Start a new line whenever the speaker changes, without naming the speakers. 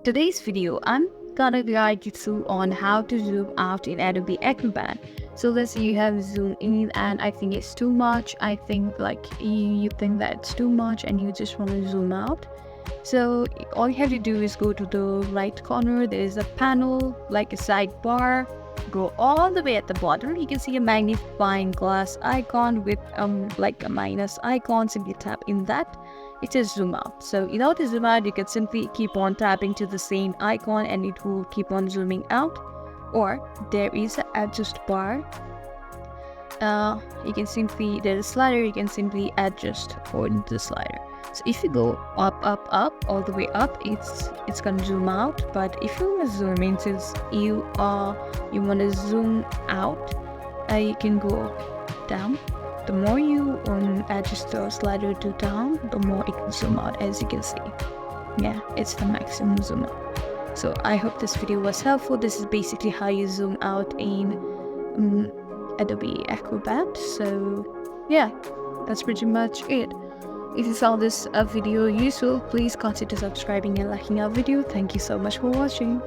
Today's video, I'm gonna guide you through on how to zoom out in Adobe Acrobat. So let's say you have zoom in and I think it's too much. I think like you think that it's too much and you just want to zoom out. So all you have to do is go to the right corner. There is a panel like a sidebar. Go all the way at the bottom. You can see a magnifying glass icon with like a minus icon. Simply tap in that. It says zoom out. So in order to zoom out, you can simply keep on tapping to the same icon and it will keep on zooming out. Or there is an adjust bar. You can simply, there's a slider, you can simply adjust according to the slider. So if you go up all the way up, it's gonna zoom out. But if you want to zoom in, since you want to zoom out, you can go down. The more you adjust the slider to down, the more it can zoom out. As you can see, yeah, it's the maximum zoom out. So I hope this video was helpful. This is basically how you zoom out in Adobe Acrobat. So yeah, that's pretty much it. If you found this video useful, please consider subscribing and liking our video. Thank you so much for watching.